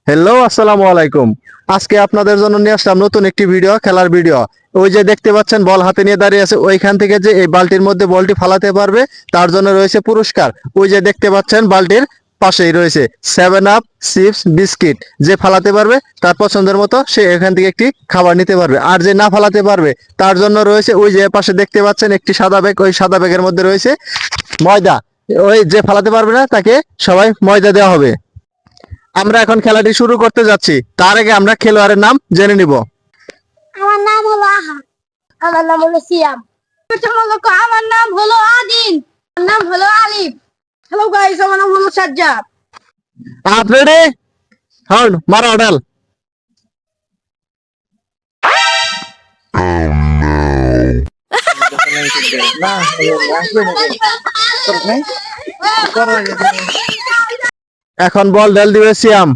Hello, আসসালামু আলাইকুম। আজকে আপনাদের জন্য নিয়ে আসলাম নতুন একটি ভিডিও, খেলার ভিডিও। ওই যে দেখতে পাচ্ছেন বল হাতে নিয়ে দাঁড়িয়ে আছে, ওইখান থেকে যে এই বালতির মধ্যে বলটি ফালাতে পারবে তার জন্য রয়েছে পুরস্কার। ওই যে দেখতে পাচ্ছেন বালতির পাশেই রয়েছে 7 আপ, চিপস, বিস্কিট। যে ফালাতে পারবে তার পছন্দের মতো সে এখান থেকে একটি খাবার নিতে পারবে, আর যে না ফালাতে পারবে তার জন্য রয়েছে ওই যে পাশে দেখতে পাচ্ছেন একটি সাদা ব্যাগ, ওই সাদা ব্যাগের মধ্যে রয়েছে ময়দা। ওই যে ফালাতে পারবে না তাকে সবাই ময়দা দেওয়া হবে। আমরা এখন খেলাটি শুরু করতে যাচ্ছি, তার আগে আমরা খেলোয়াড়ের নাম জেনে নিব। আমার নাম হলো আহা। আমার নাম হলো সিয়াম। আমার নাম হলো আদিন। আমার নাম হলো আলিফ। হ্যালো গাইস, আমার নাম হলো সাজ্জাদ। Up ready? হর্ন মারা অডাল। এখন বল ঢেল দিবে সিয়াম।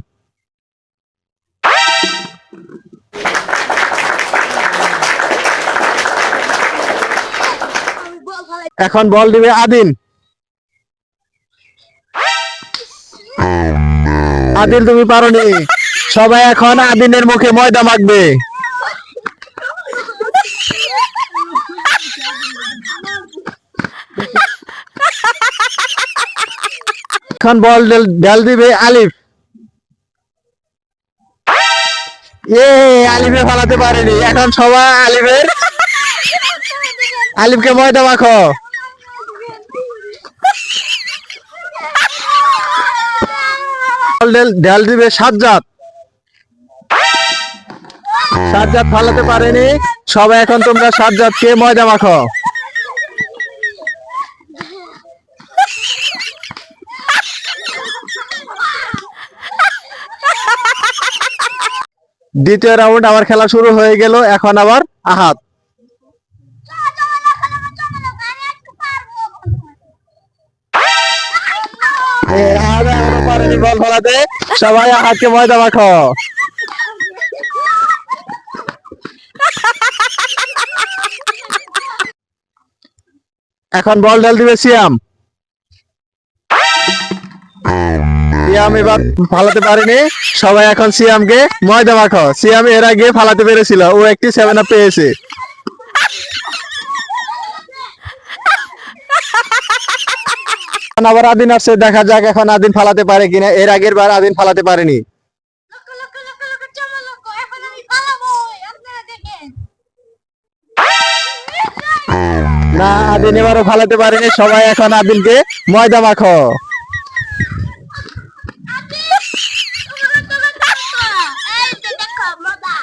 এখন বল দিবে আদিন। আদিল তুমি পারোনি। সবাই এখন আদিনের মুখে ময়দা মাখবে। এখন বল ঢেল দিবে আলিফ। আলিফে ফালাতে পারেনি। এখন সবাই আলিফকে ময়দা মাখো। ঢেল দিবে সাজ্জাদ। সাজ্জাদ ফালাতে পারেনি। সবাই এখন তোমরা সাজ্জাদকে ময়দা মাখো। দ্বিতীয় রাউন্ড আবার খেলা শুরু হয়ে গেল। এখন আবার আহাত। পারেনি বল ফলাতে। সবাই আহাতকে ময়দা মাখো। এখন বল ঢেল দিবে সিয়াম। সিয়াম এবার ফালাতে পারেনি। সবাই এখন সিয়ামকে ময়দা মাখো। সিয়াম এর আগে ফালাতে পেরেছিল, ও একটি 7 আপ পেয়েছে। আবার আদিন আসছে, দেখা যাক এখন আদিন ফালাতে পারে কিনা। এর আগের বার আদিন ফালাতে পারেনি। এখন আমি পালাবো, আপনারা দেখেন। না, আদিন এবারও ফালাতে পারেনি। সবাই এখন আদিনকে ময়দা মাখো। এই যে দেখো মজা।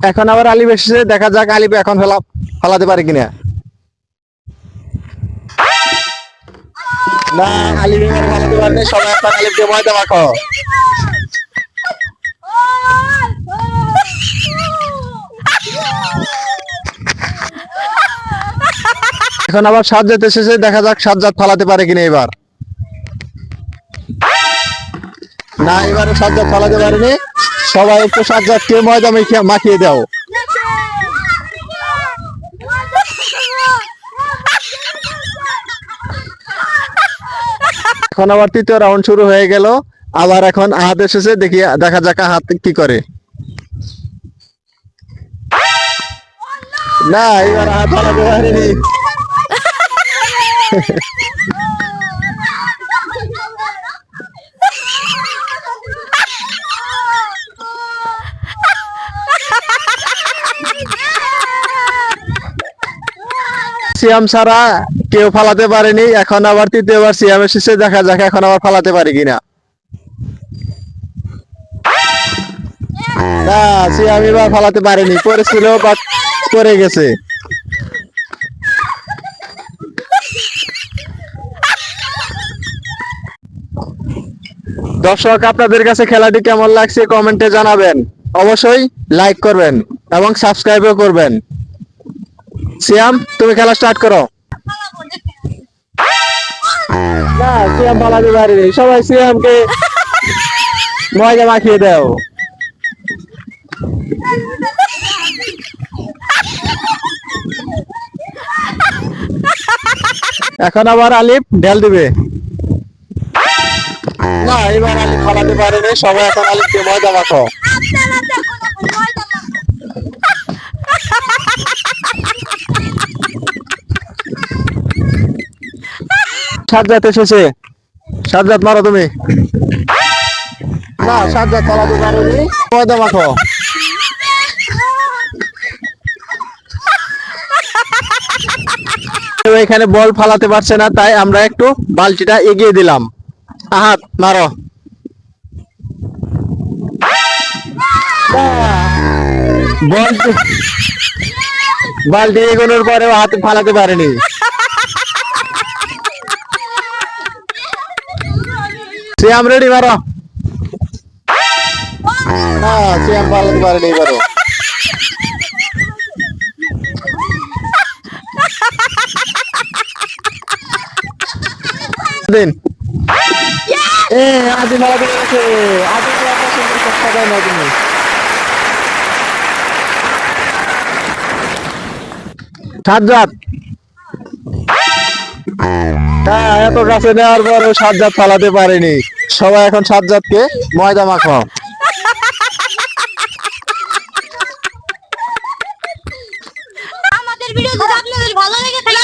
এখন আবার আলিফ এসেছে, দেখা যাক আলিফ এখন ফালাতে পারে কিনা। না, আলিফ এবার ফালাতে পারেনি। সবাই এখন আলিফকে ময়দা মাখো। এখন আবার সাজ্জাদ এসেছে, দেখা যাক সাজ্জাদ ফালাতে পারে কিনা এবার। না, এবারে সাজ্জাদ ফালাতে পারেনি। সবাই একটু সাজ্জাদকে ময়দা মাখিয়ে দাও। এখন আবার তৃতীয় রাউন্ড শুরু হয়ে গেল। আবার এখন আহাত এসেছে, দেখা যাক আহাত কি করে। না, এবার আহাত ফালাতে পারেনি। সিয়াম ছাড়া কেউ ফালাতে পারেনি। এখন আবার তৃতীয়বার সিয়াম এসেছে, দেখা যাক এখন আবার ফালাতে পারে কিনা। না, সিয়াম এবার ফালাতে পারেনি, পড়েছিল বা পড়ে গেছে। দর্শক, আপনাদের কাছে খেলাটি কেমন লাগছে কমেন্টে জানাবেন। অবশ্যই লাইক করবেন এবং সাবস্ক্রাইবও করবেন। সিয়াম, তুমি খেলা স্টার্ট করো। না, সিয়াম পালাতে পারেনি। সবাই সিয়ামকে ময়দা মাখিয়ে দাও। এখন আবার আলিফ ঢেল দিবে। না এবার আলিফ ফালাতে পারেনি, সবাই এখন আলিফকে ময়দা মাখো। আপনারা দেখুন এখন ময়দা মাখো। সাজ্জাদ এসেছে, সাজ্জাদ মারো তুমি। না সাজ্জাদ ফালাতে পারেনি, ময়দা মাখো। কেউ এখানে বল ফালাতে পারছে না, তাই আমরা একটু বালতিটা এগিয়ে দিলাম। আহাত মারো। বালতি বালতি এগোনোর পরেও হাত ফালাতে পারেনি। সিয়াম রেডি, মারো। না সিয়াম ফালাতে পারেনি এবারও। দিন আদি ফালাতে পেরেছে, আদি ফালাতে সুন্দর কথা দেয় না তুমি। সাজ্জাদ, হ্যাঁ এত কাছে নেওয়ার পরেও সাজ্জাদ ফালাতে পারেনি। সবাই এখন সাজ্জাদকে ময়দা মাখো। আমাদের ভিডিও যদি আপনাদের ভালো লেগে থাকে